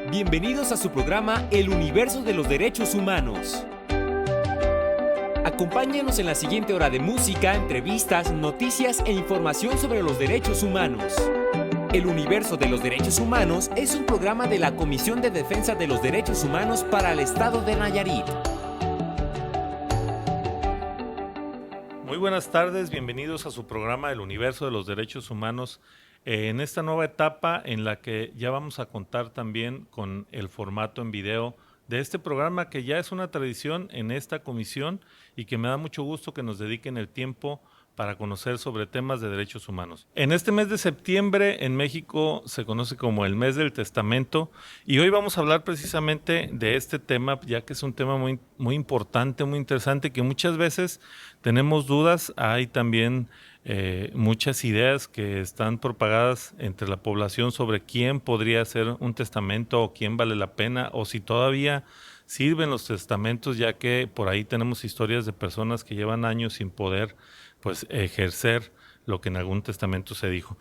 Bienvenidos a su programa El Universo de los Derechos Humanos. Acompáñanos en la siguiente hora de música, entrevistas, noticias e información sobre los derechos humanos. El Universo de los Derechos Humanos es un programa de la Comisión de Defensa de los Derechos Humanos para el Estado de Nayarit. Muy buenas tardes, bienvenidos a su programa El Universo de los Derechos Humanos, en esta nueva etapa en la que ya vamos a contar también con el formato en video de este programa que ya es una tradición en esta comisión y que me da mucho gusto que nos dediquen el tiempo para conocer sobre temas de derechos humanos. En este mes de septiembre en México se conoce como el mes del testamento y hoy vamos a hablar precisamente de este tema, ya que es un tema muy importante, muy interesante, que muchas veces tenemos dudas. Hay también muchas ideas que están propagadas entre la población sobre quién podría hacer un testamento o quién vale la pena o si todavía sirven los testamentos, ya que por ahí tenemos historias de personas que llevan años sin poder pues ejercer lo que en algún testamento se dijo.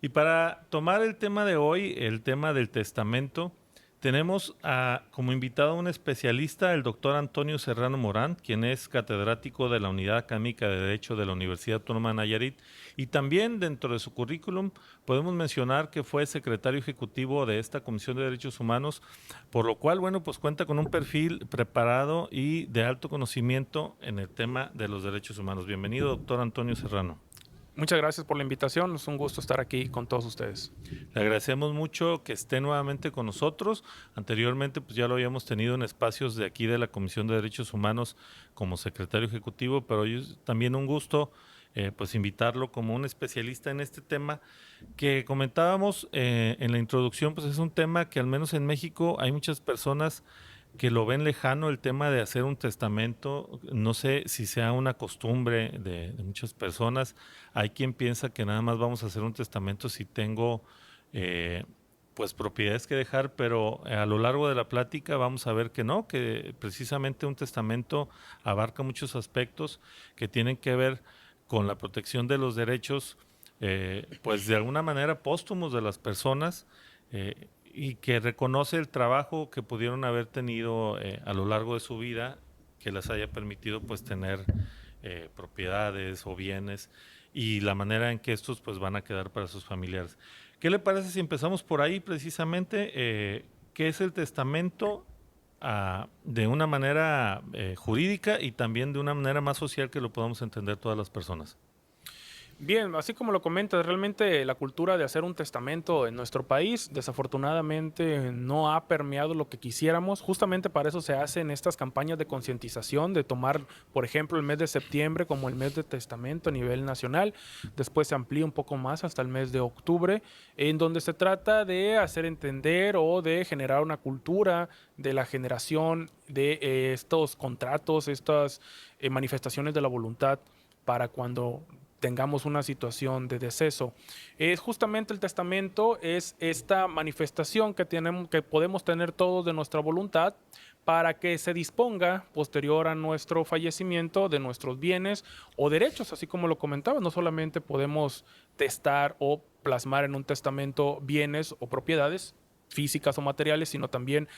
Y para tomar el tema de hoy, el tema del testamento, tenemos como invitado a un especialista, el doctor Antonio Serrano Morán, quien es catedrático de la Unidad Académica de Derecho de la Universidad Autónoma de Nayarit, y también dentro de su currículum podemos mencionar que fue secretario ejecutivo de esta Comisión de Derechos Humanos, por lo cual, bueno, pues cuenta con un perfil preparado y de alto conocimiento en el tema de los derechos humanos. Bienvenido, doctor Antonio Serrano. Muchas gracias por la invitación, es un gusto estar aquí con todos ustedes. Le agradecemos mucho que esté nuevamente con nosotros. Anteriormente pues ya lo habíamos tenido en espacios de aquí de la Comisión de Derechos Humanos como secretario ejecutivo, pero hoy es también un gusto pues invitarlo como un especialista en este tema que comentábamos en la introducción. Pues es un tema que al menos en México hay muchas personas que lo ven lejano, el tema de hacer un testamento. No sé si sea una costumbre de muchas personas. Hay quien piensa que nada más vamos a hacer un testamento si tengo pues propiedades que dejar, pero a lo largo de la plática vamos a ver que no, que precisamente un testamento abarca muchos aspectos que tienen que ver con la protección de los derechos, pues de alguna manera póstumos de las personas, y que reconoce el trabajo que pudieron haber tenido a lo largo de su vida, que les haya permitido pues tener propiedades o bienes y la manera en que estos pues van a quedar para sus familiares. ¿Qué le parece si empezamos por ahí precisamente? ¿Qué es el testamento de una manera jurídica y también de una manera más social que lo podamos entender todas las personas? Bien, así como lo comentas, realmente la cultura de hacer un testamento en nuestro país desafortunadamente no ha permeado lo que quisiéramos. Justamente para eso se hacen estas campañas de concientización, de tomar, por ejemplo, el mes de septiembre como el mes de testamento a nivel nacional. Después se amplía un poco más hasta el mes de octubre, en donde se trata de hacer entender o de generar una cultura de la generación de estos contratos, estas manifestaciones de la voluntad para cuando tengamos una situación de deceso. Es justamente el testamento, es esta manifestación que podemos tener todos de nuestra voluntad para que se disponga posterior a nuestro fallecimiento de nuestros bienes o derechos, así como lo comentaba. No solamente podemos testar o plasmar en un testamento bienes o propiedades físicas o materiales, sino también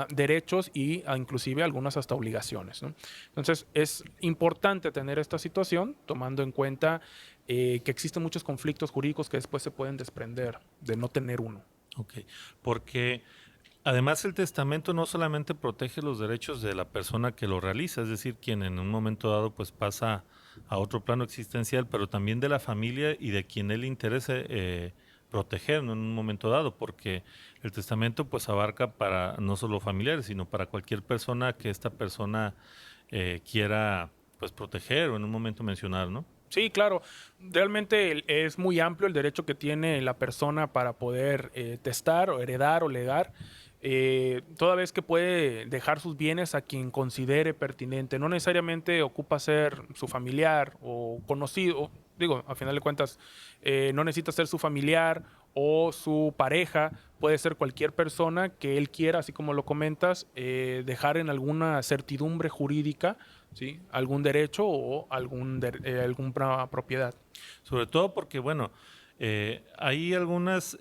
derechos y inclusive algunas hasta obligaciones, ¿no? Entonces es importante tener esta situación tomando en cuenta que existen muchos conflictos jurídicos que después se pueden desprender de no tener uno. Ok, porque además el testamento no solamente protege los derechos de la persona que lo realiza, es decir, quien en un momento dado pues pasa a otro plano existencial, pero también de la familia y de quien él interese proteger, ¿no? En un momento dado, porque el testamento pues abarca para no solo familiares, sino para cualquier persona que esta persona quiera pues proteger o en un momento mencionar, ¿no? Sí, claro. Realmente es muy amplio el derecho que tiene la persona para poder testar o heredar o legar. Toda vez que puede dejar sus bienes a quien considere pertinente. No necesariamente ocupa ser su familiar o conocido. Digo, a final de cuentas, no necesita ser su familiar o su pareja. Puede ser cualquier persona que él quiera, así como lo comentas, dejar en alguna certidumbre jurídica, ¿sí? Algún derecho o alguna propiedad. Sobre todo porque, bueno, hay algunas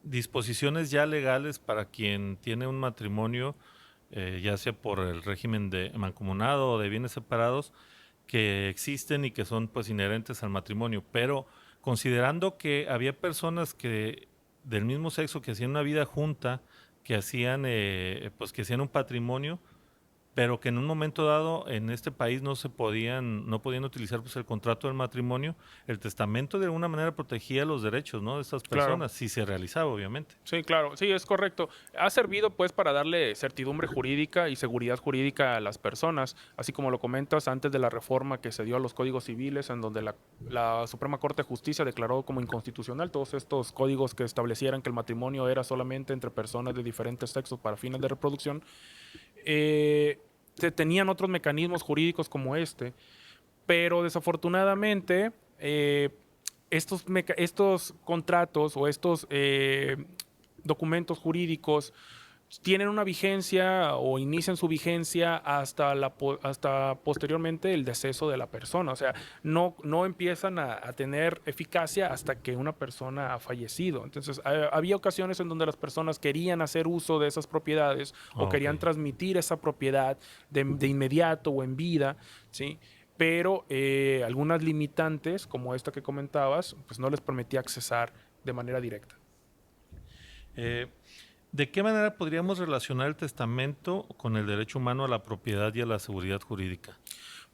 disposiciones ya legales para quien tiene un matrimonio, ya sea por el régimen de mancomunado o de bienes separados, que existen y que son pues inherentes al matrimonio, pero considerando que había personas que del mismo sexo que hacían una vida junta, que hacían pues que hacían un patrimonio, pero que en un momento dado en este país no podían utilizar pues el contrato del matrimonio. El testamento de alguna manera protegía los derechos, ¿no?, de estas personas, Claro. si se realizaba, obviamente. Sí, claro, sí, es correcto. Ha servido pues para darle certidumbre jurídica y seguridad jurídica a las personas, así como lo comentas antes de la reforma que se dio a los códigos civiles, en donde la Suprema Corte de Justicia declaró como inconstitucional todos estos códigos que establecieran que el matrimonio era solamente entre personas de diferentes sexos para fines de reproducción. Se tenían otros mecanismos jurídicos como este, pero desafortunadamente estos contratos o estos documentos jurídicos tienen una vigencia o inician su vigencia hasta posteriormente el deceso de la persona. O sea, no empiezan a tener eficacia hasta que una persona ha fallecido. Entonces, había ocasiones en donde las personas querían hacer uso de esas propiedades o querían transmitir esa propiedad de inmediato o en vida, ¿sí? Pero algunas limitantes, como esta que comentabas, pues no les permitía accesar de manera directa. ¿De qué manera podríamos relacionar el testamento con el derecho humano a la propiedad y a la seguridad jurídica?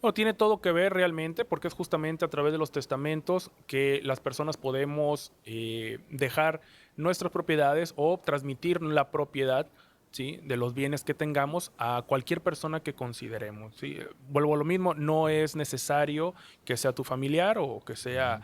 Bueno, tiene todo que ver realmente porque es justamente a través de los testamentos que las personas podemos dejar nuestras propiedades o transmitir la propiedad, ¿sí?, de los bienes que tengamos a cualquier persona que consideremos, ¿sí? Vuelvo a lo mismo, no es necesario que sea tu familiar o que sea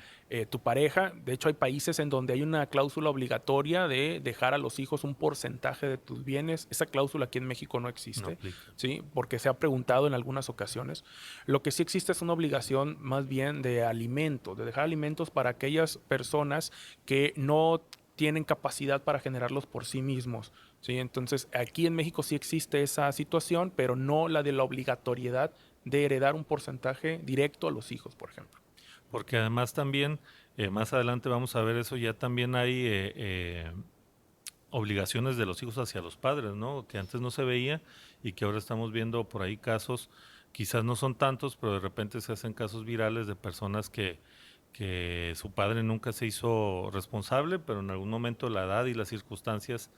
tu pareja. De hecho, hay países en donde hay una cláusula obligatoria de dejar a los hijos un porcentaje de tus bienes. Esa cláusula aquí en México no existe, ¿sí?, porque se ha preguntado en algunas ocasiones. Lo que sí existe es una obligación más bien de alimentos, de dejar alimentos para aquellas personas que no tienen capacidad para generarlos por sí mismos, ¿sí? Entonces, aquí en México sí existe esa situación, pero no la de la obligatoriedad de heredar un porcentaje directo a los hijos, por ejemplo. Porque además también, más adelante vamos a ver eso, ya también hay obligaciones de los hijos hacia los padres, ¿no?, que antes no se veía y que ahora estamos viendo por ahí casos, quizás no son tantos, pero de repente se hacen casos virales de personas que su padre nunca se hizo responsable, pero en algún momento la edad y las circunstancias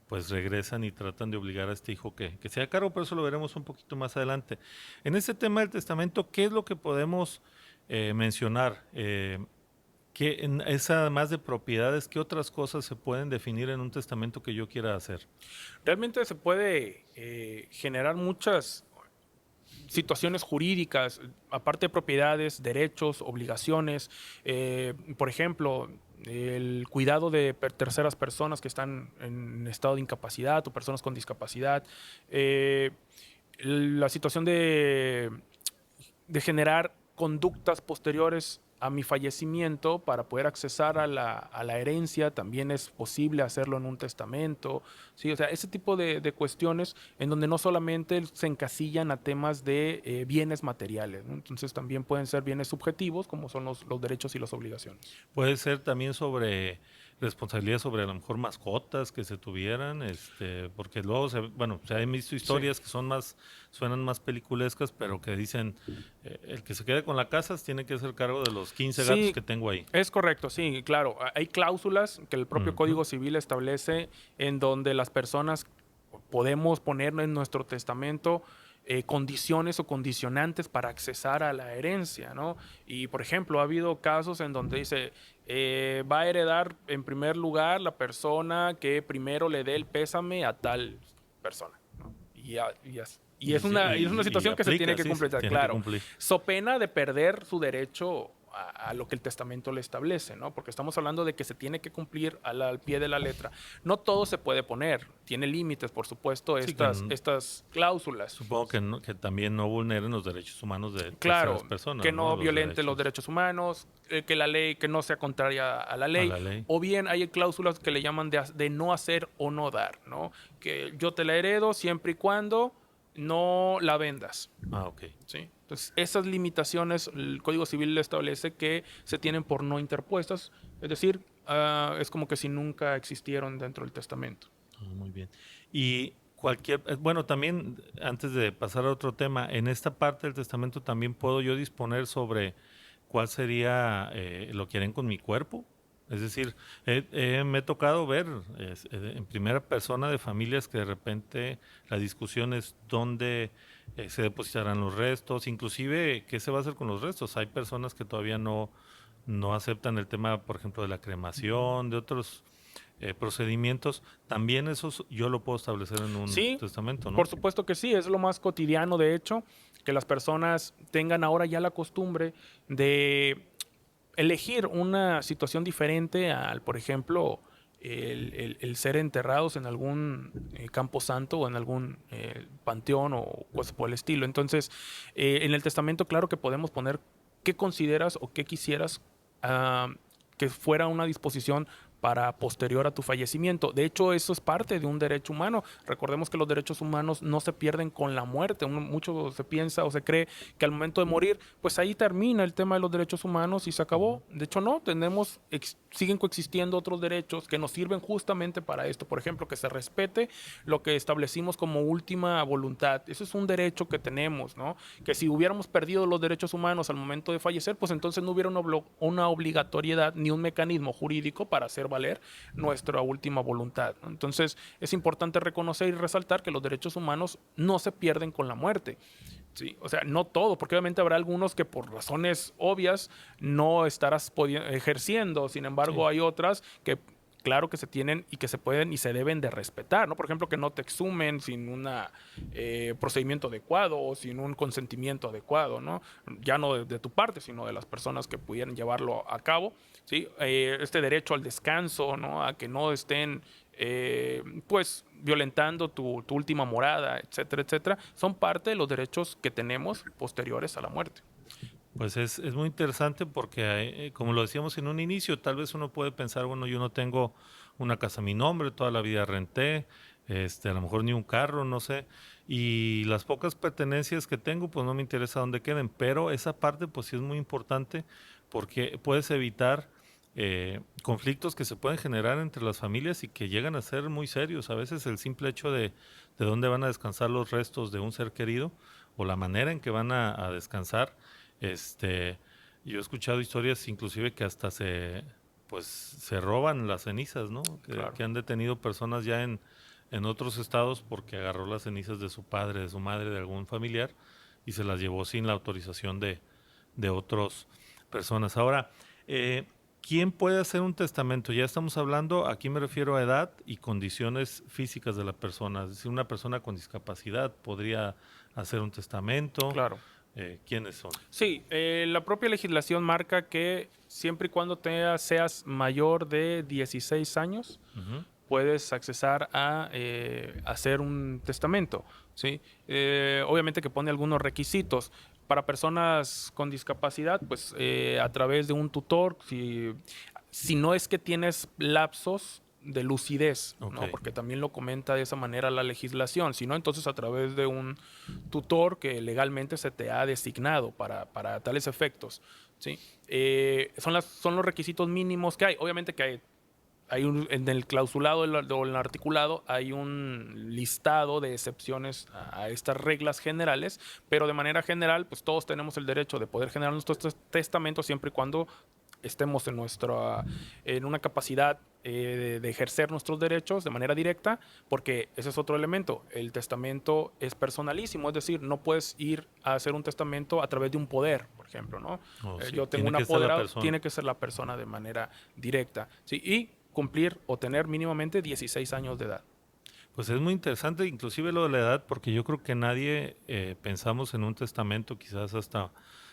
pues regresan y tratan de obligar a este hijo que sea cargo, pero eso lo veremos un poquito más adelante. En este tema del testamento, ¿qué es lo que podemos mencionar? Es además de propiedades, ¿qué otras cosas se pueden definir en un testamento que yo quiera hacer? Realmente se puede generar muchas situaciones jurídicas, aparte de propiedades, derechos, obligaciones, por ejemplo, el cuidado de terceras personas que están en estado de incapacidad o personas con discapacidad, la situación de generar conductas posteriores a mi fallecimiento para poder accesar a la herencia. También es posible hacerlo en un testamento, ¿sí? O sea, ese tipo de cuestiones en donde no solamente se encasillan a temas de bienes materiales, ¿no? Entonces también pueden ser bienes subjetivos, como son los derechos y las obligaciones. Puede ser también sobre responsabilidad sobre a lo mejor mascotas que se tuvieran, porque luego se han visto historias que suenan más peliculescas, pero que dicen el que se quede con la casa tiene que hacer cargo de los 15 gatos que tengo ahí. Es correcto, sí, claro. Hay cláusulas que el propio Código Civil establece en donde las personas podemos poner en nuestro testamento condiciones o condicionantes para accesar a la herencia, ¿no? Y, por ejemplo, ha habido casos en donde dice, va a heredar en primer lugar la persona que primero le dé el pésame a tal persona, ¿no? Y es una situación que se tiene que completar, claro. So pena de perder su derecho a lo que el testamento le establece, ¿no? Porque estamos hablando de que se tiene que cumplir al pie de la letra. No todo se puede poner, tiene límites, por supuesto, estas cláusulas. Supongo que también no vulneren los derechos humanos de las personas. Que no violente los derechos humanos, que la ley, que no sea contraria a la ley. O bien hay cláusulas que le llaman de no hacer o no dar, ¿no? Que yo te la heredo siempre y cuando no la vendas. ¿Sí? Entonces, esas limitaciones el Código Civil establece que se tienen por no interpuestas, es decir, es como que si nunca existieron dentro del testamento. Muy bien. Y bueno, también antes de pasar a otro tema, en esta parte del testamento también puedo yo disponer cuál sería lo que harán con mi cuerpo. Es decir, me ha tocado ver en primera persona de familias que de repente la discusión es dónde se depositarán los restos, inclusive qué se va a hacer con los restos. Hay personas que todavía no aceptan el tema, por ejemplo, de la cremación, de otros procedimientos. También yo lo puedo establecer en un testamento, ¿no? Por supuesto que sí, es lo más cotidiano, de hecho, que las personas tengan ahora ya la costumbre de elegir una situación diferente al, por ejemplo, el ser enterrados en algún camposanto o en algún panteón o cosas por el estilo. Entonces, en el testamento, claro que podemos poner qué consideras o qué quisieras que fuera una disposición para posterior a tu fallecimiento. De hecho, eso es parte de un derecho humano. Recordemos que los derechos humanos no se pierden con la muerte. Mucho se piensa o se cree que al momento de morir, pues ahí termina el tema de los derechos humanos y se acabó. De hecho, no. Siguen coexistiendo otros derechos que nos sirven justamente para esto. Por ejemplo, que se respete lo que establecimos como última voluntad. Eso es un derecho que tenemos, ¿no? Que si hubiéramos perdido los derechos humanos al momento de fallecer, pues entonces no hubiera una obligatoriedad ni un mecanismo jurídico para hacer valer nuestra última voluntad, ¿no? Entonces es importante reconocer y resaltar que los derechos humanos no se pierden con la muerte. Sí, o sea, no todo, porque obviamente habrá algunos que por razones obvias no estarás ejerciendo. Sin embargo, hay otras que claro que se tienen y que se pueden y se deben de respetar, ¿no? Por ejemplo, que no te exhumen sin un procedimiento adecuado o sin un consentimiento adecuado, ¿no? Ya no de tu parte, sino de las personas que pudieran llevarlo a cabo, ¿sí? Este derecho al descanso, ¿no? A que no estén pues violentando tu última morada, etcétera, etcétera, son parte de los derechos que tenemos posteriores a la muerte. Pues es muy interesante porque, como lo decíamos en un inicio, tal vez uno puede pensar, bueno, yo no tengo una casa a mi nombre, toda la vida renté, a lo mejor ni un carro, no sé, y las pocas pertenencias que tengo, pues no me interesa dónde queden, pero esa parte pues sí es muy importante porque puedes evitar conflictos que se pueden generar entre las familias y que llegan a ser muy serios. A veces el simple hecho de dónde van a descansar los restos de un ser querido o la manera en que van a descansar. Yo he escuchado historias inclusive que hasta se roban las cenizas, ¿no? Que han detenido personas ya en otros estados porque agarró las cenizas de su padre, de su madre, de algún familiar y se las llevó sin la autorización de otras personas. Ahora, ¿quién puede hacer un testamento? Ya estamos hablando, aquí me refiero a edad y condiciones físicas de la persona. Es decir, una persona con discapacidad podría hacer un testamento. Claro. ¿Quiénes son? Sí, la propia legislación marca que siempre y cuando seas mayor de 16 años, puedes accesar a hacer un testamento, ¿sí? Obviamente que pone algunos requisitos. Para personas con discapacidad, pues a través de un tutor, si no es que tienes lapsos de lucidez, ¿no? Porque también lo comenta de esa manera la legislación, si no, entonces a través de un tutor que legalmente se te ha designado para tales efectos, ¿sí? Son los requisitos mínimos que hay. Obviamente que en el clausulado o en el articulado hay un listado de excepciones a estas reglas generales, pero de manera general, pues todos tenemos el derecho de poder generar nuestros testamentos siempre y cuando estemos en una capacidad de ejercer nuestros derechos de manera directa, porque ese es otro elemento. El testamento es personalísimo, es decir, no puedes ir a hacer un testamento a través de un poder, por ejemplo, ¿no? Yo tengo un apoderado, tiene que ser la persona de manera directa, ¿sí? Y cumplir o tener mínimamente 16 años de edad. Pues es muy interesante, inclusive lo de la edad, porque yo creo que nadie pensamos en un testamento quizás hasta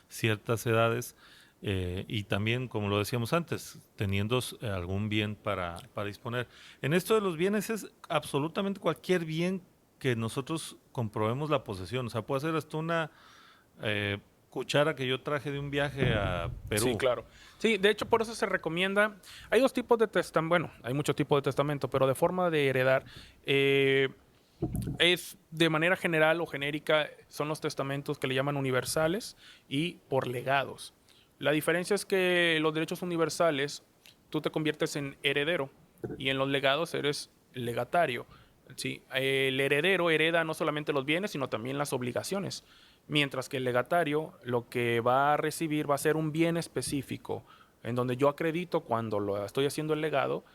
ciertas edades. Y también, como lo decíamos antes, teniendo algún bien para disponer. En esto de los bienes es absolutamente cualquier bien que nosotros comprobemos la posesión. O sea, puede ser hasta una cuchara que yo traje de un viaje a Perú. Sí, claro. Sí, de hecho, por eso se recomienda. Hay dos tipos de testamento. Bueno, hay muchos tipos de testamento, pero de forma de heredar. Es de manera general o genérica, son los testamentos que le llaman universales y por legados. La diferencia es que los derechos universales tú te conviertes en heredero y en los legados eres legatario. ¿Sí? El heredero hereda no solamente los bienes, sino también las obligaciones. Mientras que el legatario lo que va a recibir va a ser un bien específico, en donde yo acredito cuando lo estoy haciendo el legado,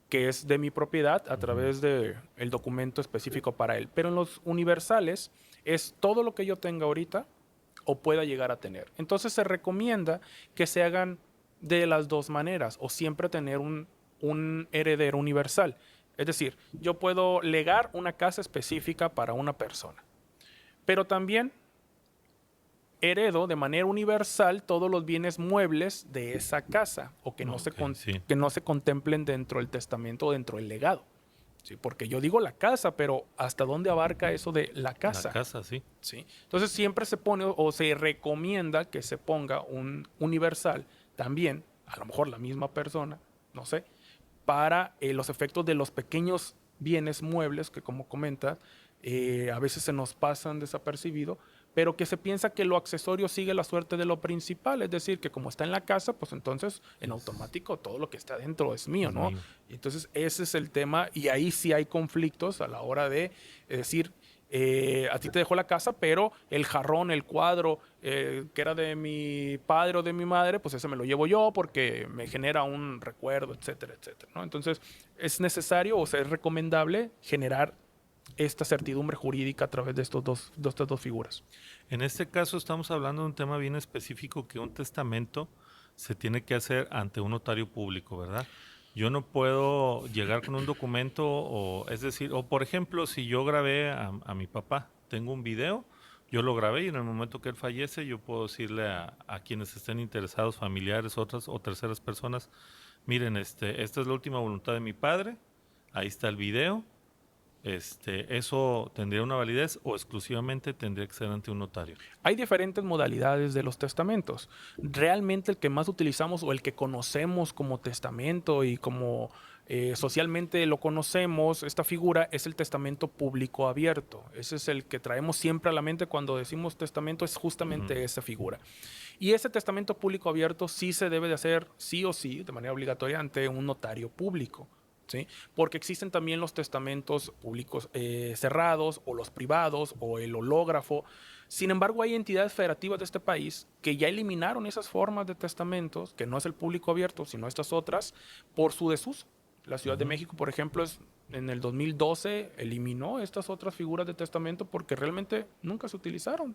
que es de mi propiedad a través del documento específico para él. Pero en los universales es todo lo que yo tenga ahorita o pueda llegar a tener. Entonces se recomienda que se hagan de las dos maneras o siempre tener un heredero universal. Es decir, yo puedo legar una casa específica para una persona, pero también heredo de manera universal todos los bienes muebles de esa casa o que no, que no se contemplen dentro del testamento o dentro del legado. ¿Sí? Porque yo digo la casa, pero ¿hasta dónde abarca eso de la casa? La casa, sí. ¿Sí? Entonces siempre se pone o se recomienda que se ponga un universal también, a lo mejor la misma persona, no sé, para los efectos de los pequeños bienes muebles que, como comenta, a veces se nos pasan desapercibidos, pero que se piensa que lo accesorio sigue la suerte de lo principal, es decir, que como está en la casa, pues entonces en automático todo lo que está dentro es mío, ¿no? Y entonces ese es el tema y ahí sí hay conflictos a la hora de decir, a ti te dejó la casa, pero el jarrón, el cuadro que era de mi padre o de mi madre, pues ese me lo llevo yo porque me genera un recuerdo, etcétera, etcétera, ¿no? Entonces es necesario o sea, es recomendable generar esta certidumbre jurídica a través de estas dos figuras. En este caso estamos hablando de un tema bien específico, que un testamento se tiene que hacer ante un notario público, ¿verdad? Yo no puedo llegar con un documento, o es decir, o por ejemplo, si yo grabé a mi papá, tengo un video, yo lo grabé y en el momento que él fallece, yo puedo decirle a quienes estén interesados, familiares, otras o terceras personas, miren, esta es la última voluntad de mi padre, ahí está el video. ¿Eso tendría una validez o exclusivamente tendría que ser ante un notario? Hay diferentes modalidades de los testamentos. Realmente el que más utilizamos o el que conocemos como testamento y como socialmente lo conocemos, esta figura es el testamento público abierto. Ese es el que traemos siempre a la mente cuando decimos testamento, es justamente esa figura. Y ese testamento público abierto sí se debe de hacer sí o sí, de manera obligatoria, ante un notario público. ¿Sí? Porque existen también los testamentos públicos cerrados o los privados o el hológrafo. Sin embargo, hay entidades federativas de este país que ya eliminaron esas formas de testamentos, que no es el público abierto, sino estas otras, por su desuso. La Ciudad de México, por ejemplo, en el 2012 eliminó estas otras figuras de testamento porque realmente nunca se utilizaron.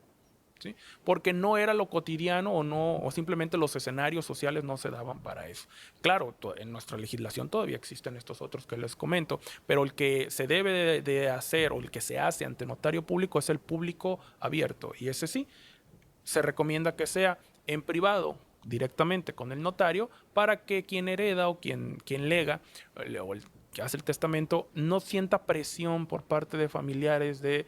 ¿Sí? Porque no era lo cotidiano o simplemente los escenarios sociales no se daban para eso. Claro, en nuestra legislación todavía existen estos otros que les comento, pero el que se debe de hacer o el que se hace ante notario público es el público abierto y ese sí se recomienda que sea en privado directamente con el notario para que quien hereda o quien lega o el que hace el testamento no sienta presión por parte de familiares de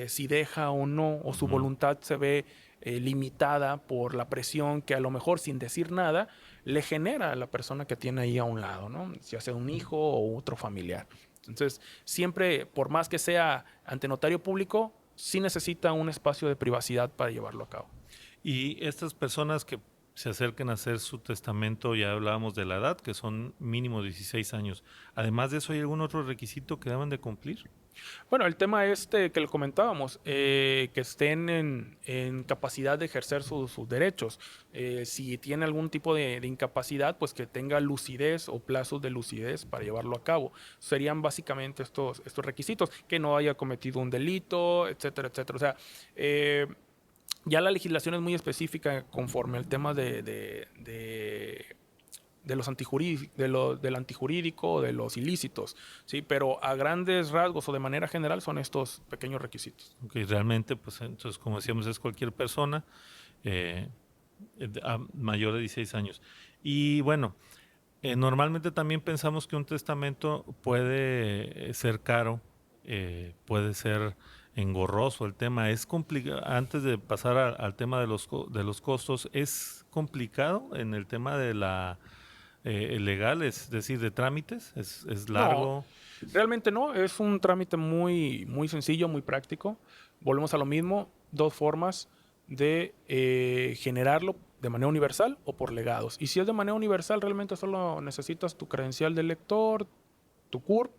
si deja o no, o su voluntad se ve limitada por la presión que a lo mejor sin decir nada le genera a la persona que tiene ahí a un lado, ¿no? Ya sea un hijo o otro familiar. Entonces, siempre, por más que sea ante notario público, sí necesita un espacio de privacidad para llevarlo a cabo. Y estas personas que se acerquen a hacer su testamento, ya hablábamos de la edad, que son mínimo 16 años. Además de eso, ¿hay algún otro requisito que deben de cumplir? Bueno, el tema que le comentábamos, que estén en capacidad de ejercer sus derechos. Si tiene algún tipo de incapacidad, pues que tenga lucidez o plazos de lucidez para llevarlo a cabo. Serían básicamente estos requisitos, que no haya cometido un delito, etcétera, etcétera. O sea, ya la legislación es muy específica conforme al tema de los del antijurídico, de los ilícitos, ¿sí? Pero a grandes rasgos o de manera general son estos pequeños requisitos. Okay, realmente, pues entonces, como decíamos, es cualquier persona mayor de 16 años. Y bueno, normalmente también pensamos que un testamento puede ser caro, puede ser engorroso. El tema es complicado. Antes de pasar al tema de los costos, es complicado en el tema de la legal, es decir, de trámites, es largo. No, realmente no, es un trámite muy, muy sencillo, muy práctico. Volvemos a lo mismo, dos formas de generarlo. de manera universal o por legados. Y si es de manera universal, realmente solo necesitas tu credencial de lector, tu CURP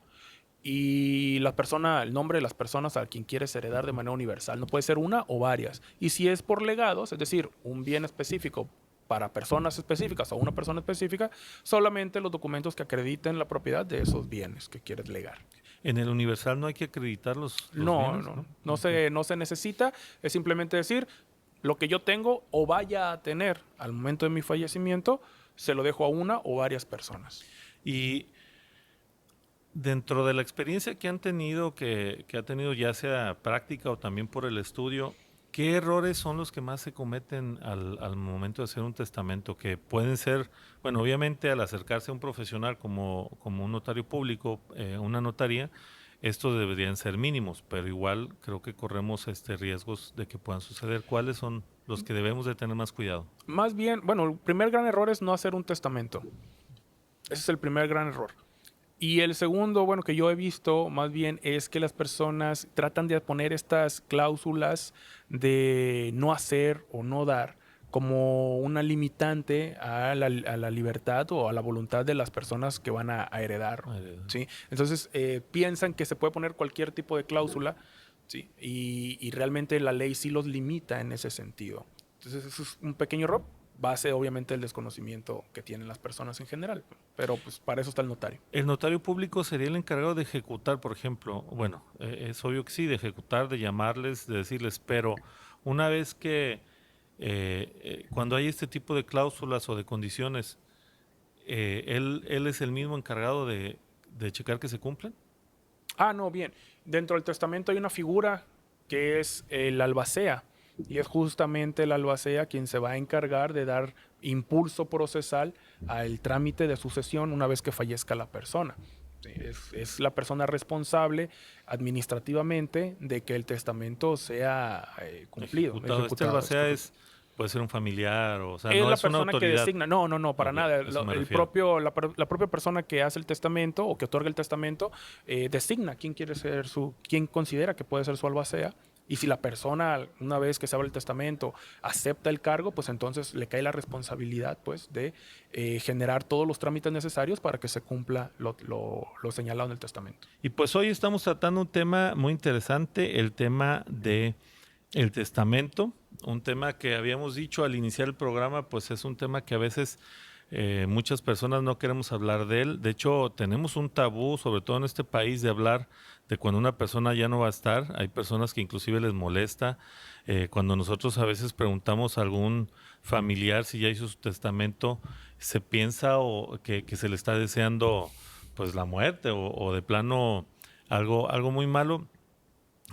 y el nombre de las personas a quien quieres heredar de manera universal. No puede ser una o varias. Y si es por legados, es decir, un bien específico para personas específicas o una persona específica, solamente los documentos que acrediten la propiedad de esos bienes que quieres legar. En el universal no hay que acreditar los bienes, ¿no? No se necesita. Es simplemente decir, lo que yo tengo o vaya a tener al momento de mi fallecimiento, se lo dejo a una o varias personas. Y dentro de la experiencia que han tenido, que ha tenido ya sea práctica o también por el estudio, ¿qué errores son los que más se cometen al momento de hacer un testamento? Que pueden ser, bueno, obviamente al acercarse a un profesional como un notario público, una notaría, estos deberían ser mínimos, pero igual creo que corremos riesgos de que puedan suceder. ¿Cuáles son los que debemos de tener más cuidado? Más bien, bueno, el primer gran error es no hacer un testamento. Ese es el primer gran error. Y el segundo, bueno, que yo he visto más bien es que las personas tratan de poner estas cláusulas de no hacer o no dar como una limitante a la libertad o a la voluntad de las personas que van a heredar. ¿Sí? Entonces piensan que se puede poner cualquier tipo de cláusula, ¿sí? Y realmente la ley sí los limita en ese sentido. Entonces eso es un pequeño error. Base obviamente el desconocimiento que tienen las personas en general, pero pues para eso está el notario. El notario público sería el encargado de ejecutar, por ejemplo, bueno, es obvio que sí, de ejecutar, de llamarles, de decirles, pero una vez que cuando hay este tipo de cláusulas o de condiciones, él es el mismo encargado de checar que se cumplan. No, bien. Dentro del testamento hay una figura que es el albacea. Y es justamente el albacea quien se va a encargar de dar impulso procesal al trámite de sucesión una vez que fallezca la persona. Es la persona responsable administrativamente de que el testamento sea cumplido. Este albacea puede ser un familiar, o sea, es no la es una persona que autoridad. designa. No, para nada. La propia persona que hace el testamento o que otorga el testamento designa quién considera que puede ser su albacea. Y si la persona, una vez que se abre el testamento, acepta el cargo, pues entonces le cae la responsabilidad pues, de generar todos los trámites necesarios para que se cumpla lo señalado en el testamento. Y pues hoy estamos tratando un tema muy interesante, el tema de el testamento, un tema que habíamos dicho al iniciar el programa, pues es un tema que a veces muchas personas no queremos hablar de él. De hecho, tenemos un tabú, sobre todo en este país, de hablar de cuando una persona ya no va a estar. Hay personas que inclusive les molesta. Cuando nosotros a veces preguntamos a algún familiar si ya hizo su testamento, se piensa que se le está deseando pues la muerte o de plano algo muy malo.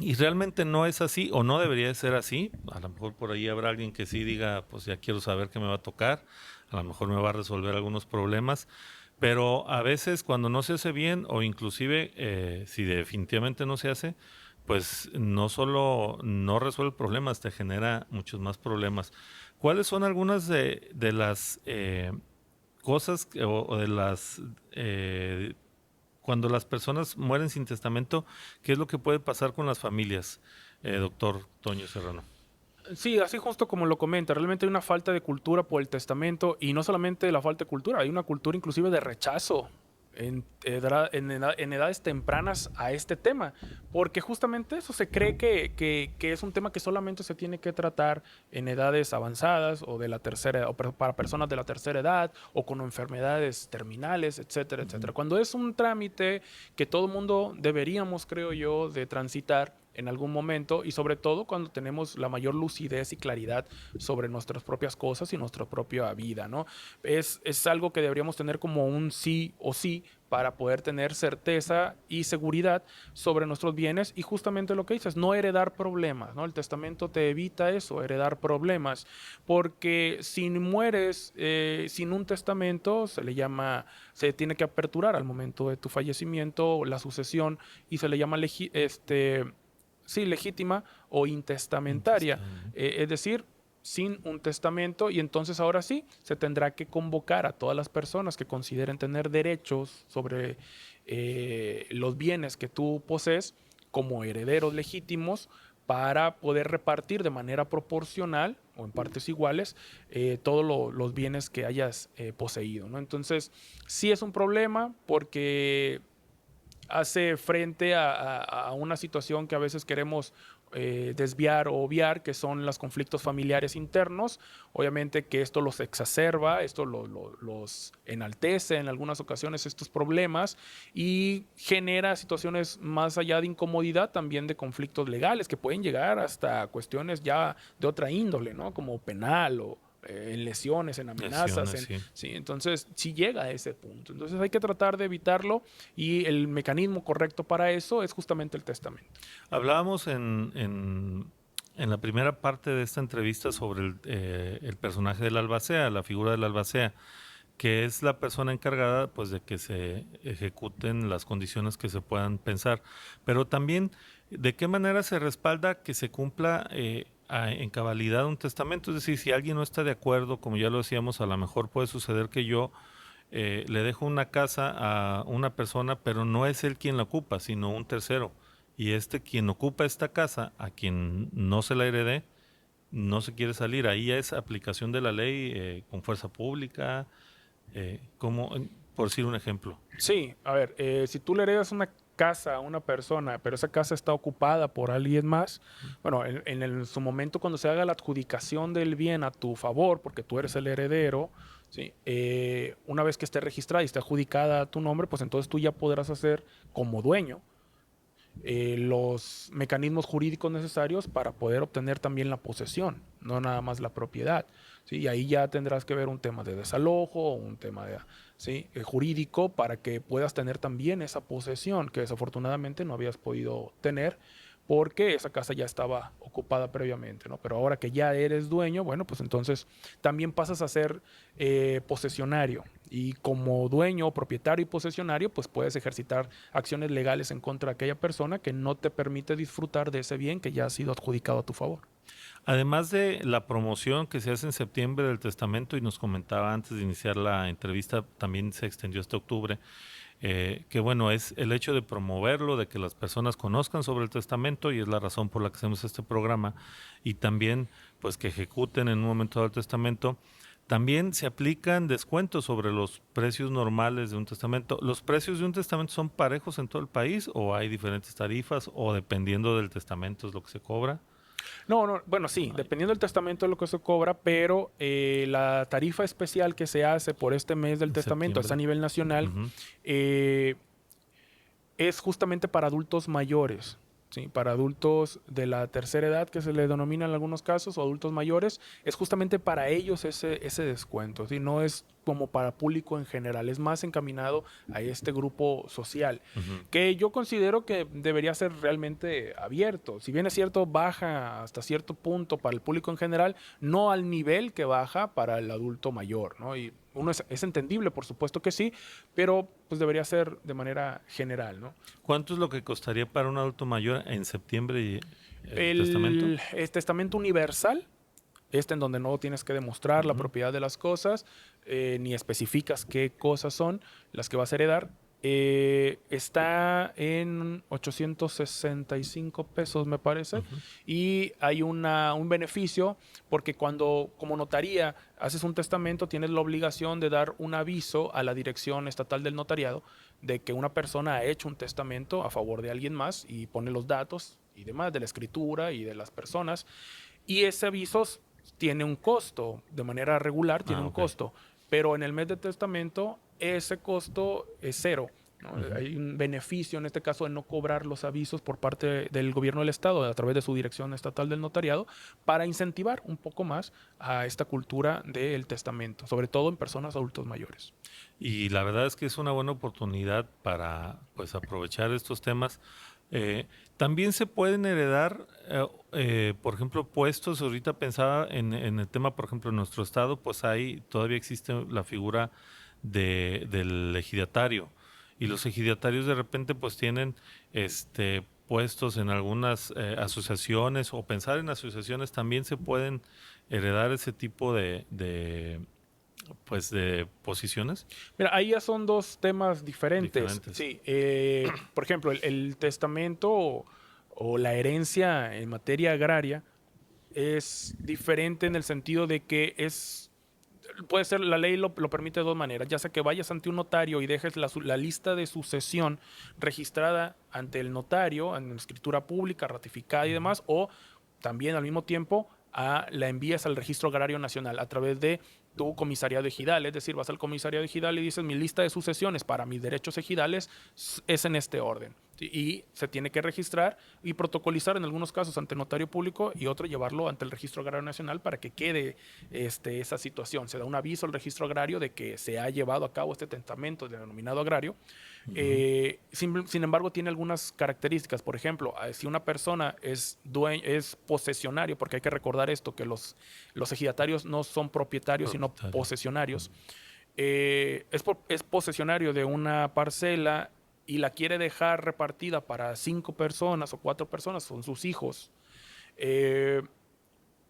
Y realmente no es así o no debería de ser así. A lo mejor por ahí habrá alguien que sí diga, pues ya quiero saber qué me va a tocar. A lo mejor me va a resolver algunos problemas. Pero a veces cuando no se hace bien o inclusive si definitivamente no se hace, pues no solo no resuelve problemas, te genera muchos más problemas. ¿Cuáles son algunas de las cosas o de las... cuando las personas mueren sin testamento, ¿qué es lo que puede pasar con las familias, doctor Toño Serrano? Sí, así justo como lo comenta, realmente hay una falta de cultura por el testamento y no solamente la falta de cultura, hay una cultura inclusive de rechazo en edades tempranas a este tema, porque justamente eso se cree que es un tema que solamente se tiene que tratar en edades avanzadas o de la tercera o para personas de la tercera edad o con enfermedades terminales, etcétera, etcétera. Cuando es un trámite que todo el mundo deberíamos, creo yo, de transitar en algún momento y sobre todo cuando tenemos la mayor lucidez y claridad sobre nuestras propias cosas y nuestra propia vida, ¿no? Es algo que deberíamos tener como un sí o sí para poder tener certeza y seguridad sobre nuestros bienes y justamente lo que dices, no heredar problemas, ¿no? El testamento te evita eso, heredar problemas, porque si mueres sin un testamento, se tiene que aperturar al momento de tu fallecimiento la sucesión y se le llama legítima o intestamentaria, es decir, sin un testamento y entonces ahora sí se tendrá que convocar a todas las personas que consideren tener derechos sobre los bienes que tú posees como herederos legítimos para poder repartir de manera proporcional o en partes iguales todos los bienes que hayas poseído, ¿no? Entonces, sí es un problema porque hace frente a una situación que a veces queremos desviar o obviar, que son los conflictos familiares internos. Obviamente que esto los exacerba, esto los enaltece en algunas ocasiones estos problemas y genera situaciones más allá de incomodidad, también de conflictos legales que pueden llegar hasta cuestiones ya de otra índole, ¿no? Como penal o en lesiones, en amenazas. Sí, entonces sí llega a ese punto. Entonces hay que tratar de evitarlo y el mecanismo correcto para eso es justamente el testamento. Hablábamos en la primera parte de esta entrevista sobre el personaje del albacea, la figura del albacea, que es la persona encargada pues de que se ejecuten las condiciones que se puedan pensar, pero también de qué manera se respalda que se cumpla en cabalidad un testamento. Es decir, si alguien no está de acuerdo, como ya lo decíamos, a lo mejor puede suceder que yo le dejo una casa a una persona, pero no es él quien la ocupa, sino un tercero, y quien ocupa esta casa, a quien no se la heredé, no se quiere salir. Ahí es aplicación de la ley con fuerza pública, por decir un ejemplo. Sí, a ver, si tú le heredas una casa a una persona, pero esa casa está ocupada por alguien más, bueno, en su momento cuando se haga la adjudicación del bien a tu favor, porque tú eres el heredero, ¿sí? Una vez que esté registrada y esté adjudicada a tu nombre, pues entonces tú ya podrás hacer como dueño los mecanismos jurídicos necesarios para poder obtener también la posesión, no nada más la propiedad, ¿sí? Y ahí ya tendrás que ver un tema de desalojo, un tema de, ¿sí? Jurídico para que puedas tener también esa posesión que desafortunadamente no habías podido tener porque esa casa ya estaba ocupada previamente, ¿no? Pero ahora que ya eres dueño, bueno, pues entonces también pasas a ser posesionario. Y como dueño, propietario y posesionario, pues puedes ejercitar acciones legales en contra de aquella persona que no te permite disfrutar de ese bien que ya ha sido adjudicado a tu favor. Además de la promoción que se hace en septiembre del testamento, y nos comentaba antes de iniciar la entrevista, también se extendió hasta octubre, que bueno, es el hecho de promoverlo, de que las personas conozcan sobre el testamento, y es la razón por la que hacemos este programa, y también pues que ejecuten en un momento dado el testamento. También se aplican descuentos sobre los precios normales de un testamento. ¿Los precios de un testamento son parejos en todo el país o hay diferentes tarifas o dependiendo del testamento es lo que se cobra? No, bueno, sí, dependiendo del testamento de lo que se cobra, pero la tarifa especial que se hace por este mes del testamento es a nivel nacional, es justamente para adultos mayores, ¿sí? Para adultos de la tercera edad, que se le denomina en algunos casos, o adultos mayores, es justamente para ellos ese descuento, ¿sí? No es como para público en general, es más encaminado a este grupo social, que yo considero que debería ser realmente abierto. Si bien es cierto, baja hasta cierto punto para el público en general, no al nivel que baja para el adulto mayor, ¿no? Y uno es entendible, por supuesto que sí, pero pues debería ser de manera general, ¿no? ¿Cuánto es lo que costaría para un adulto mayor en septiembre el testamento? El testamento universal, en donde no tienes que demostrar la propiedad de las cosas, ni especificas qué cosas son las que vas a heredar, está en 865 pesos, me parece, y hay un beneficio porque cuando como notaría haces un testamento tienes la obligación de dar un aviso a la Dirección Estatal del Notariado de que una persona ha hecho un testamento a favor de alguien más y pone los datos y demás de la escritura y de las personas, y ese aviso tiene un costo, de manera regular tiene un costo, pero en el mes de testamento ese costo es cero, ¿no? Hay un beneficio en este caso de no cobrar los avisos por parte del gobierno del estado a través de su Dirección Estatal del Notariado para incentivar un poco más a esta cultura del testamento, sobre todo en personas adultos mayores. Y la verdad es que es una buena oportunidad para pues aprovechar estos temas. También se pueden heredar, por ejemplo, puestos. Ahorita pensaba en el tema, por ejemplo, en nuestro estado, pues todavía existe la figura del ejidatario. Y los ejidatarios de repente pues tienen puestos en algunas asociaciones, o pensar en asociaciones, también se pueden heredar ese tipo de posiciones. Mira, ahí ya son dos temas diferentes. Sí, por ejemplo, el testamento o la herencia en materia agraria es diferente en el sentido de que puede ser, la ley lo permite de dos maneras, ya sea que vayas ante un notario y dejes la lista de sucesión registrada ante el notario, en escritura pública, ratificada y demás, o también al mismo tiempo la envías al Registro Agrario Nacional a través de tu comisariado ejidal. Es decir, vas al comisariado ejidal y dices, mi lista de sucesiones para mis derechos ejidales es en este orden. ¿Sí? Y se tiene que registrar y protocolizar en algunos casos ante el notario público y otro llevarlo ante el Registro Agrario Nacional para que quede esa situación. Se da un aviso al Registro Agrario de que se ha llevado a cabo este testamento denominado agrario. Sin embargo, tiene algunas características. Por ejemplo, si una persona es posesionario, porque hay que recordar esto, que los ejidatarios no son propietarios, sino posesionarios. Es posesionario de una parcela y la quiere dejar repartida para 5 personas o 4 personas, son sus hijos.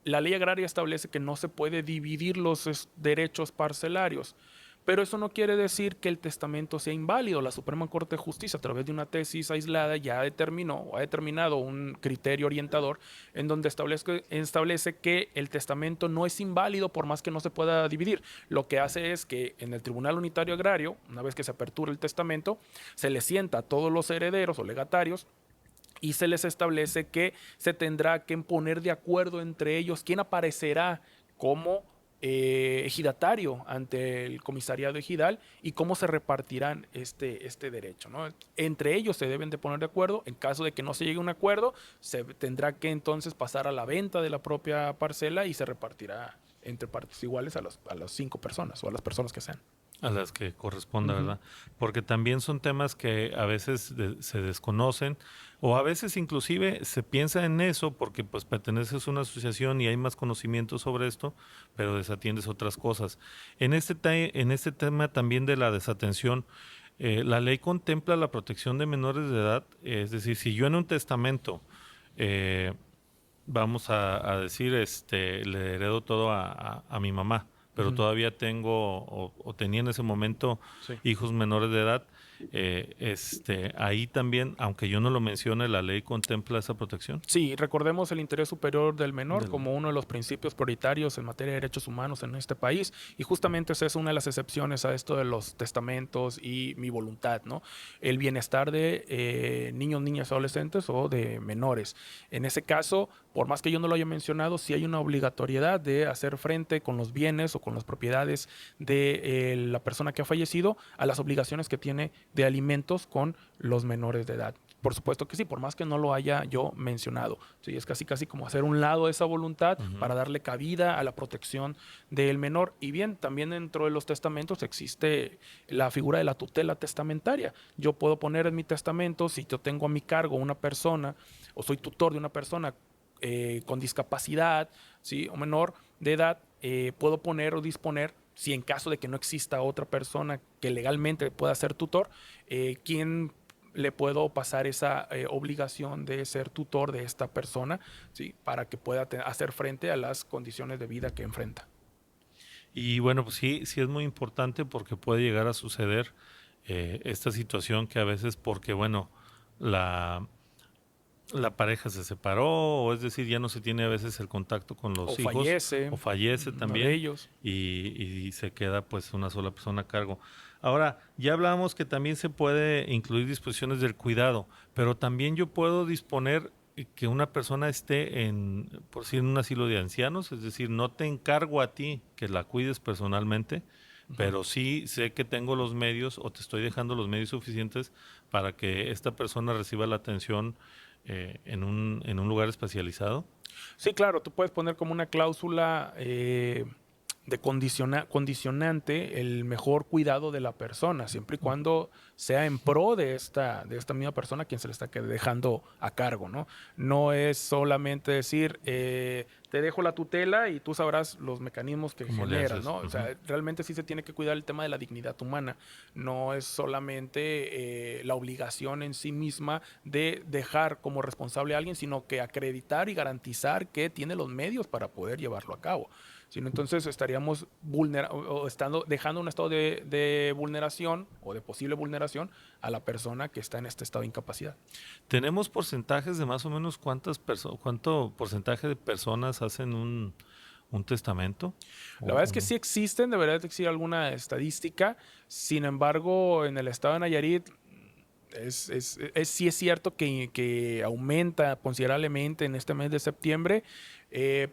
La ley agraria establece que no se puede dividir los derechos parcelarios. Pero eso no quiere decir que el testamento sea inválido. La Suprema Corte de Justicia, a través de una tesis aislada, ya ha determinado un criterio orientador en donde establece que el testamento no es inválido por más que no se pueda dividir. Lo que hace es que en el Tribunal Unitario Agrario, una vez que se apertura el testamento, se le sienta a todos los herederos o legatarios y se les establece que se tendrá que poner de acuerdo entre ellos quién aparecerá como ejidatario ante el comisariado ejidal y cómo se repartirán este derecho, ¿no? Entre ellos se deben de poner de acuerdo. En caso de que no se llegue a un acuerdo, se tendrá que entonces pasar a la venta de la propia parcela y se repartirá entre partes iguales a las 5 personas o a las personas que sean. A las que corresponda, ¿verdad? Porque también son temas que a veces se desconocen o a veces inclusive se piensa en eso porque pues perteneces a una asociación y hay más conocimiento sobre esto, pero desatiendes otras cosas. En este tema también de la desatención, la ley contempla la protección de menores de edad, es decir, si yo en un testamento, vamos a decir, le heredo todo a mi mamá, pero todavía tengo o tenía en ese momento hijos menores de edad, ahí también, aunque yo no lo mencione, la ley contempla esa protección. Sí, recordemos el interés superior del menor como uno de los principios prioritarios en materia de derechos humanos en este país, y justamente esa es una de las excepciones a esto de los testamentos y mi voluntad, ¿no? El bienestar de niños, niñas, adolescentes o de menores. En ese caso, por más que yo no lo haya mencionado, sí hay una obligatoriedad de hacer frente con los bienes o con las propiedades de la persona que ha fallecido a las obligaciones que tiene de alimentos con los menores de edad. Por supuesto que sí, por más que no lo haya yo mencionado. Sí, es casi como hacer un lado esa voluntad para darle cabida a la protección del menor. Y bien, también dentro de los testamentos existe la figura de la tutela testamentaria. Yo puedo poner en mi testamento, si yo tengo a mi cargo una persona o soy tutor de una persona con discapacidad, ¿sí?, o menor de edad, puedo poner o disponer, si en caso de que no exista otra persona que legalmente pueda ser tutor, quién le puedo pasar esa obligación de ser tutor de esta persona, ¿sí?, para que pueda hacer frente a las condiciones de vida que enfrenta. Y bueno, pues sí es muy importante porque puede llegar a suceder esta situación que a veces porque, bueno, la pareja se separó, o es decir, ya no se tiene a veces el contacto con los hijos. O fallece también. De ellos. Y se queda pues una sola persona a cargo. Ahora, ya hablábamos que también se puede incluir disposiciones del cuidado, pero también yo puedo disponer que una persona esté por decir, en un asilo de ancianos, es decir, no te encargo a ti que la cuides personalmente, pero sí sé que tengo los medios o te estoy dejando los medios suficientes para que esta persona reciba la atención en un lugar especializado. Sí, claro, tú puedes poner como una cláusula de condicionante el mejor cuidado de la persona, siempre y cuando sea en pro de esta misma persona quien se le está dejando a cargo, ¿no? No es solamente decir, te dejo la tutela y tú sabrás los mecanismos que generas, ¿no? O sea, realmente sí se tiene que cuidar el tema de la dignidad humana. No es solamente la obligación en sí misma de dejar como responsable a alguien, sino que acreditar y garantizar que tiene los medios para poder llevarlo a cabo. Sino entonces estaríamos dejando un estado de vulneración o de posible vulneración a la persona que está en este estado de incapacidad. ¿Tenemos porcentajes de más o menos cuánto porcentaje de personas hacen un testamento? La verdad es que sí existen, debería de existir alguna estadística. Sin embargo, en el estado de Nayarit sí es cierto que aumenta considerablemente en este mes de septiembre,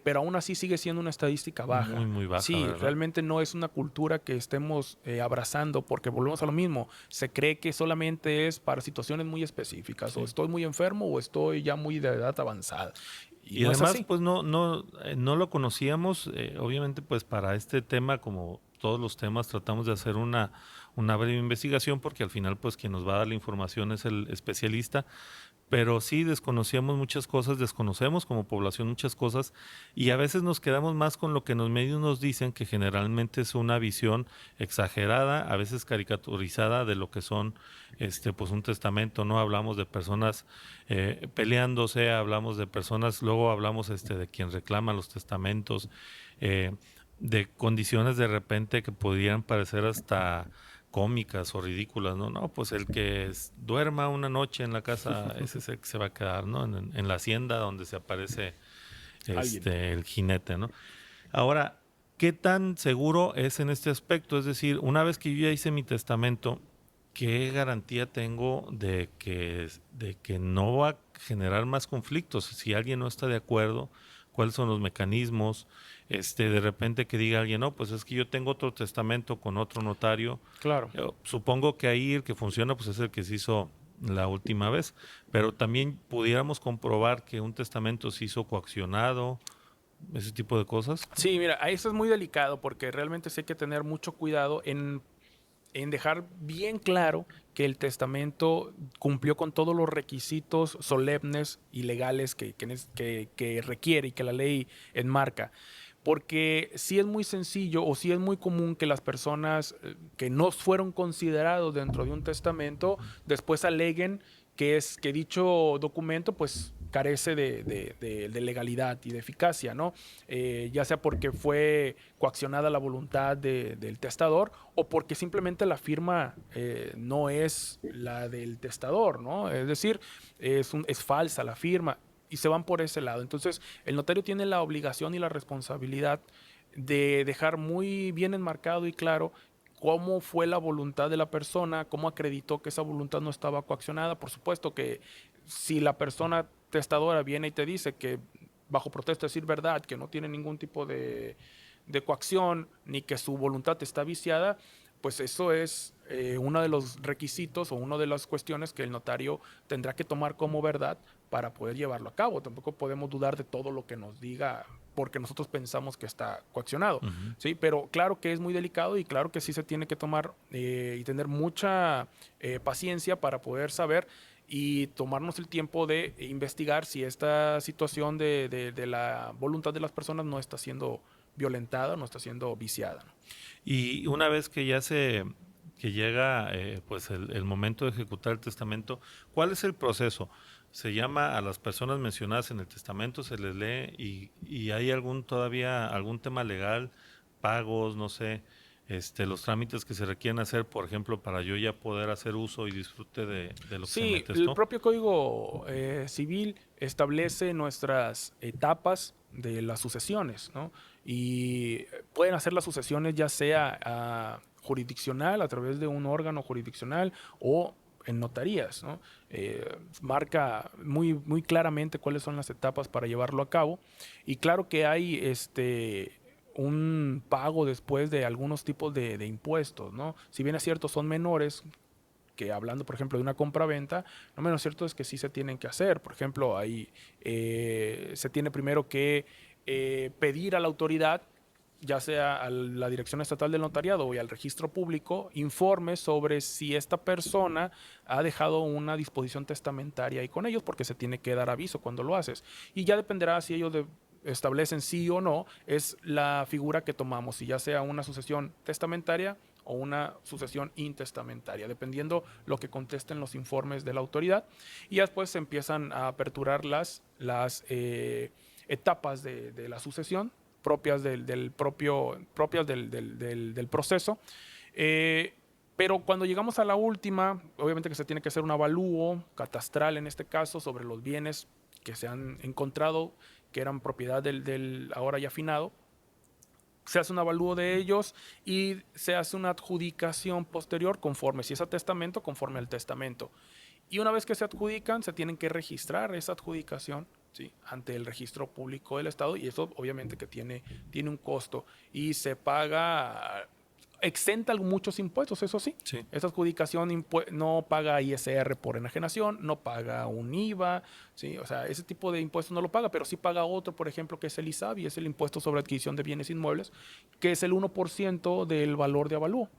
pero aún así sigue siendo una estadística baja. Muy, muy baja, Sí, ¿verdad? realmente no es una cultura que estemos abrazando, porque volvemos a lo mismo. Se cree que solamente es para situaciones muy específicas, Sí. o estoy muy enfermo o estoy ya muy de edad avanzada. Y no es además, así. pues no lo conocíamos. Obviamente, pues para este tema, como todos los temas, tratamos de hacer una breve investigación porque al final, pues quien nos va a dar la información es el especialista. Pero sí desconocíamos muchas cosas, desconocemos como población muchas cosas y a veces nos quedamos más con lo que los medios nos dicen, que generalmente es una visión exagerada, a veces caricaturizada de lo que son pues un testamento. No hablamos de personas peleándose, hablamos de personas, luego hablamos de quien reclama los testamentos, eh, de condiciones de repente que podrían parecer hasta cómicas o ridículas, ¿no? No, pues el que duerma una noche en la casa, ese es el que se va a quedar, ¿no? En la hacienda donde se aparece Alguien. el jinete, ¿no? Ahora, ¿qué tan seguro es en este aspecto? Es decir, una vez que yo ya hice mi testamento, ¿qué garantía tengo de que no va a generar más conflictos? Si alguien no está de acuerdo, ¿cuáles son los mecanismos? De repente que diga alguien, no, pues es que yo tengo otro testamento con otro notario. Claro. Yo supongo que ahí el que funciona pues es el que se hizo la última vez, pero también pudiéramos comprobar que un testamento se hizo coaccionado, ese tipo de cosas. Sí, mira, ahí eso es muy delicado porque realmente sí hay que tener mucho cuidado en dejar bien claro que el testamento cumplió con todos los requisitos solemnes y legales que requiere y que la ley enmarca. Porque sí es muy sencillo o sí es muy común que las personas que no fueron considerados dentro de un testamento después aleguen que dicho documento pues carece de legalidad y de eficacia, ¿no? Ya sea porque fue coaccionada la voluntad del testador o porque simplemente la firma no es la del testador, ¿no? Es decir, es falsa la firma y se van por ese lado. Entonces, el notario tiene la obligación y la responsabilidad de dejar muy bien enmarcado y claro cómo fue la voluntad de la persona, cómo acreditó que esa voluntad no estaba coaccionada. Por supuesto que si la persona testadora viene y te dice que bajo protesta de decir verdad, que no tiene ningún tipo de coacción, ni que su voluntad está viciada, pues eso es uno de los requisitos o una de las cuestiones que el notario tendrá que tomar como verdad para poder llevarlo a cabo. Tampoco podemos dudar de todo lo que nos diga porque nosotros pensamos que está coaccionado, Uh-huh. ¿sí? Pero claro que es muy delicado y claro que sí se tiene que tomar y tener mucha paciencia para poder saber y tomarnos el tiempo de investigar si esta situación de la voluntad de las personas no está siendo violentada, no está siendo viciada, ¿no? Y una vez que llega pues el momento de ejecutar el testamento, ¿cuál es el proceso? Se llama a las personas mencionadas en el testamento, se les lee y hay todavía algún tema legal, pagos, no sé, los trámites que se requieren hacer, por ejemplo, para yo ya poder hacer uso y disfrute de lo que se me Sí, el testó. propio Código Civil establece nuestras etapas de las sucesiones, ¿no? Y pueden hacer las sucesiones ya sea jurisdiccional, a través de un órgano jurisdiccional o en notarías, ¿no? Marca muy, muy claramente cuáles son las etapas para llevarlo a cabo. Y claro que hay un pago después de algunos tipos de impuestos, ¿no? Si bien es cierto, son menores, que hablando, por ejemplo, de una compra-venta, lo menos cierto es que sí se tienen que hacer. Por ejemplo, ahí se tiene primero que pedir a la autoridad, ya sea a la Dirección Estatal del Notariado o al Registro Público, informes sobre si esta persona ha dejado una disposición testamentaria ahí con ellos, porque se tiene que dar aviso cuando lo haces. Y ya dependerá si ellos establecen sí o no, es la figura que tomamos, si ya sea una sucesión testamentaria o una sucesión intestamentaria, dependiendo lo que contesten los informes de la autoridad. Y después se empiezan a aperturar las etapas de la sucesión propias del proceso. Pero cuando llegamos a la última, obviamente que se tiene que hacer un avalúo catastral en este caso sobre los bienes que se han encontrado que eran propiedad del ahora ya finado. Se hace un avalúo de ellos y se hace una adjudicación posterior conforme, si es a testamento, conforme al testamento. Y una vez que se adjudican, se tienen que registrar esa adjudicación, ¿sí?, ante el registro público del Estado, y eso obviamente que tiene un costo y se paga, exenta muchos impuestos, eso sí. Sí. Esa adjudicación no paga ISR por enajenación, no paga un IVA, ¿sí? O sea, ese tipo de impuestos no lo paga, pero sí paga otro, por ejemplo, que es el ISABI, es el impuesto sobre adquisición de bienes inmuebles, que es el 1% del valor de avalúo.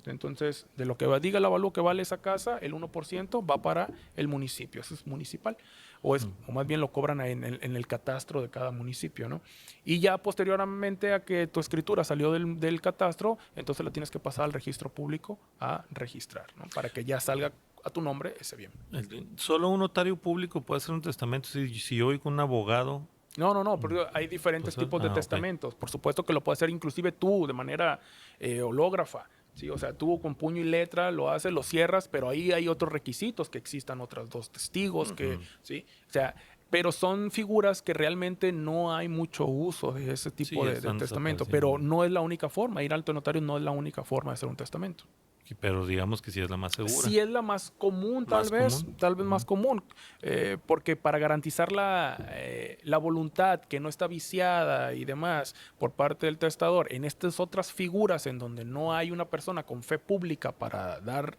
Entonces, de lo que diga el avalúo que vale esa casa, el 1% va para el municipio, eso es municipal, o más bien lo cobran en el catastro de cada municipio, ¿no? Y ya posteriormente a que tu escritura salió del catastro, entonces la tienes que pasar al registro público a registrar, ¿no?, para que ya salga a tu nombre ese bien. Solo un notario público puede hacer un testamento. Si yo voy con un abogado. No, pero hay diferentes tipos de testamentos. Okay. Por supuesto que lo puedes hacer inclusive tú de manera hológrafa. Sí, o sea, tú con puño y letra lo haces, lo cierras, pero ahí hay otros requisitos, que existan otros 2 testigos, que, ¿sí? O sea, pero son figuras que realmente no hay mucho uso de ese tipo de testamento, pero no es la única forma. Ir al notario no es la única forma de hacer un testamento. Pero digamos que sí es la más segura. Sí es la más común, tal vez más común, porque para garantizar la voluntad que no está viciada y demás por parte del testador, en estas otras figuras en donde no hay una persona con fe pública para dar,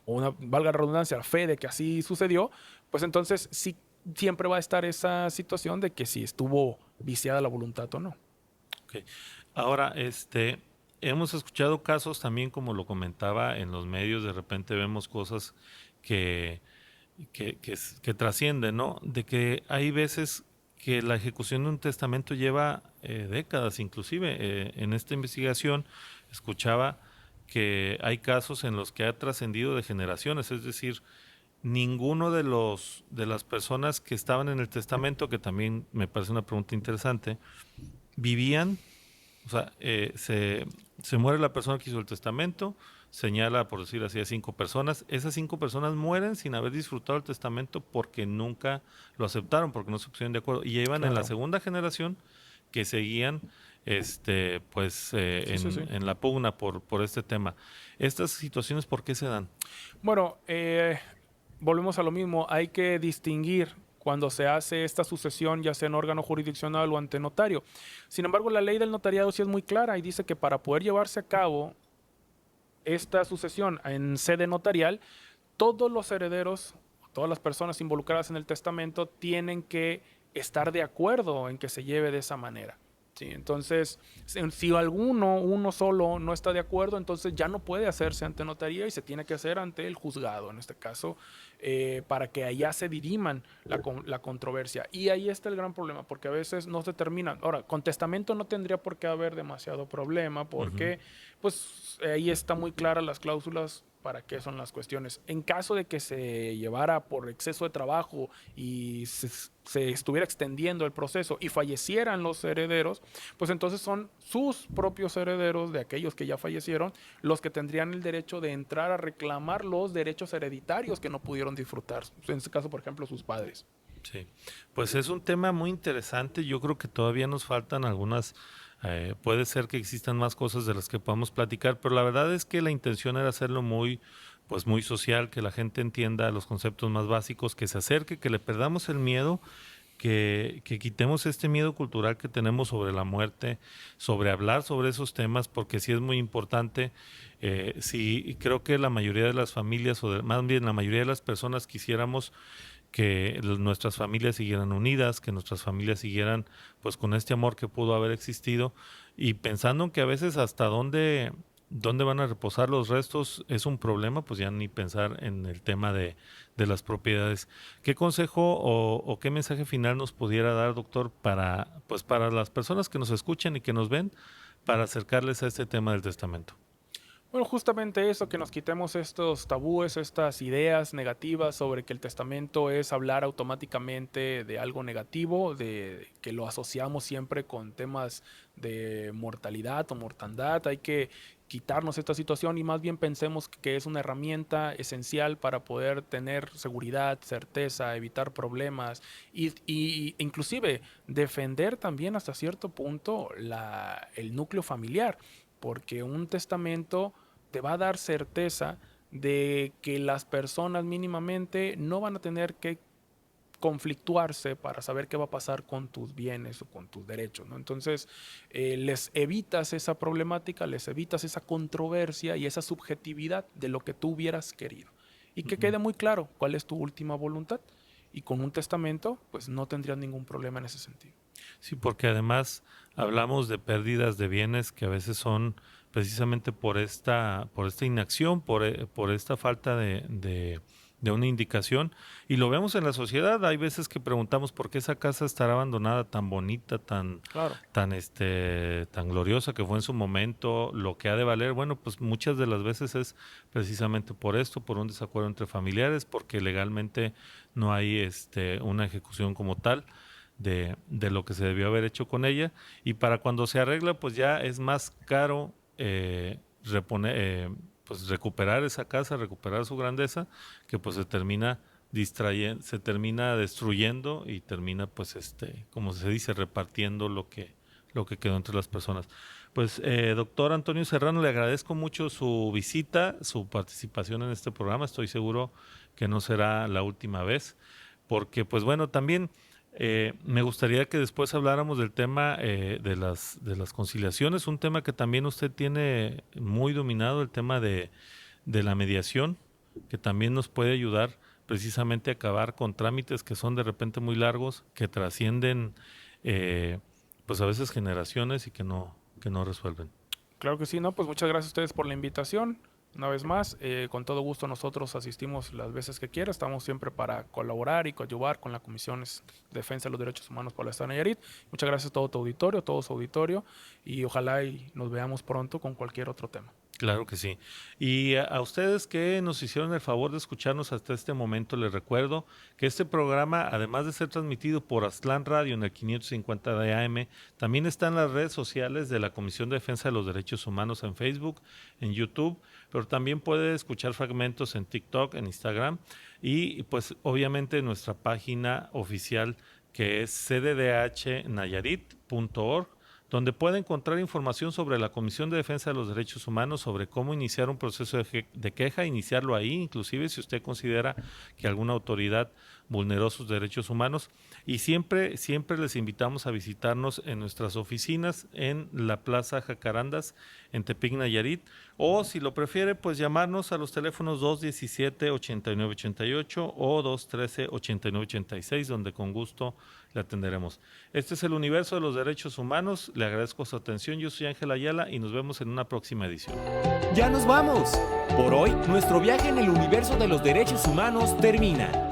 valga la redundancia, fe de que así sucedió, pues entonces sí siempre va a estar esa situación de que si estuvo viciada la voluntad o no. Okay. Ahora, hemos escuchado casos también, como lo comentaba en los medios, de repente vemos cosas que trascienden, ¿no? De que hay veces que la ejecución de un testamento lleva décadas, inclusive. En esta investigación escuchaba que hay casos en los que ha trascendido de generaciones, es decir, ninguno de las personas que estaban en el testamento, que también me parece una pregunta interesante, vivían. O sea, se muere la persona que hizo el testamento, señala, por decir así, a 5 personas. Esas 5 personas mueren sin haber disfrutado el testamento porque nunca lo aceptaron, porque no se pusieron de acuerdo. Y ya iban en la segunda generación que seguían en la pugna por este tema. ¿Estas situaciones por qué se dan? Bueno, volvemos a lo mismo. Hay que distinguir cuando se hace esta sucesión, ya sea en órgano jurisdiccional o ante notario. Sin embargo, la ley del notariado sí es muy clara y dice que para poder llevarse a cabo esta sucesión en sede notarial, todos los herederos, todas las personas involucradas en el testamento tienen que estar de acuerdo en que se lleve de esa manera. Sí, entonces, si uno solo no está de acuerdo, entonces ya no puede hacerse ante notaría y se tiene que hacer ante el juzgado, en este caso, para que allá se diriman la controversia. Y ahí está el gran problema, porque a veces no se terminan. Ahora, con testamento no tendría por qué haber demasiado problema, porque pues ahí está muy claras las cláusulas para qué son las cuestiones. En caso de que se llevara por exceso de trabajo y se estuviera extendiendo el proceso y fallecieran los herederos, pues entonces son sus propios herederos de aquellos que ya fallecieron los que tendrían el derecho de entrar a reclamar los derechos hereditarios que no pudieron disfrutar. En este caso, por ejemplo, sus padres. Sí, pues es un tema muy interesante. Yo creo que todavía nos faltan algunas. Puede ser que existan más cosas de las que podamos platicar, pero la verdad es que la intención era hacerlo muy social, que la gente entienda los conceptos más básicos, que se acerque, que le perdamos el miedo, que quitemos este miedo cultural que tenemos sobre la muerte, sobre hablar sobre esos temas, porque sí es muy importante. Sí, creo que la mayoría de las familias, más bien la mayoría de las personas quisiéramos que nuestras familias siguieran unidas, que nuestras familias siguieran pues con este amor que pudo haber existido, y pensando que a veces hasta dónde van a reposar los restos es un problema, pues ya ni pensar en el tema de las propiedades. ¿Qué consejo o qué mensaje final nos pudiera dar, doctor, para las personas que nos escuchan y que nos ven, para acercarles a este tema del testamento? Bueno, justamente eso, que nos quitemos estos tabúes, estas ideas negativas sobre que el testamento es hablar automáticamente de algo negativo, de que lo asociamos siempre con temas de mortalidad o mortandad. Hay que quitarnos esta situación y más bien pensemos que es una herramienta esencial para poder tener seguridad, certeza, evitar problemas y inclusive defender también hasta cierto punto el núcleo familiar, porque un testamento te va a dar certeza de que las personas mínimamente no van a tener que conflictuarse para saber qué va a pasar con tus bienes o con tus derechos, ¿no? Entonces, les evitas esa problemática, les evitas esa controversia y esa subjetividad de lo que tú hubieras querido. Y que quede muy claro cuál es tu última voluntad. Y con un testamento, pues no tendrías ningún problema en ese sentido. Sí, porque además hablamos de pérdidas de bienes que a veces son precisamente por esta inacción, por esta falta de una indicación, y lo vemos en la sociedad. Hay veces que preguntamos por qué esa casa estará abandonada, tan bonita, tan gloriosa que fue en su momento, lo que ha de valer. Bueno, pues muchas de las veces es precisamente por esto, por un desacuerdo entre familiares, porque legalmente no hay una ejecución como tal de lo que se debió haber hecho con ella, y para cuando se arregla pues ya es más caro pues recuperar esa casa, recuperar su grandeza, que pues se termina destruyendo y termina pues como se dice, repartiendo lo que quedó entre las personas. Pues doctor Antonio Serrano, le agradezco mucho su visita, su participación en este programa. Estoy seguro que no será la última vez, porque pues bueno, también me gustaría que después habláramos del tema de las conciliaciones, un tema que también usted tiene muy dominado, el tema de la mediación, que también nos puede ayudar precisamente a acabar con trámites que son de repente muy largos, que trascienden pues a veces generaciones y que no resuelven. Claro que sí, ¿no? Pues muchas gracias a ustedes por la invitación. Una vez más, con todo gusto nosotros asistimos las veces que quiera. Estamos siempre para colaborar y coadyuvar con la Comisión de Defensa de los Derechos Humanos por el Estado de Nayarit. Muchas gracias a todo tu auditorio, todo su auditorio, y ojalá y nos veamos pronto con cualquier otro tema. Claro que sí. Y a ustedes que nos hicieron el favor de escucharnos hasta este momento, les recuerdo que este programa, además de ser transmitido por Aztlán Radio en el 550 de AM, también está en las redes sociales de la Comisión de Defensa de los Derechos Humanos en Facebook, en YouTube, pero también puede escuchar fragmentos en TikTok, en Instagram y pues obviamente en nuestra página oficial que es cddhnayarit.org, donde puede encontrar información sobre la Comisión de Defensa de los Derechos Humanos, sobre cómo iniciar un proceso de queja, iniciarlo ahí, inclusive si usted considera que alguna autoridad vulneró sus derechos humanos. Y siempre les invitamos a visitarnos en nuestras oficinas en la Plaza Jacarandas, en Tepic, Nayarit, o si lo prefiere, pues llamarnos a los teléfonos 217-8988 o 213-8986, donde con gusto le atenderemos. Este es el Universo de los Derechos Humanos. Le agradezco su atención. Yo soy Ángel Ayala y nos vemos en una próxima edición. ¡Ya nos vamos! Por hoy, nuestro viaje en el universo de los derechos humanos termina.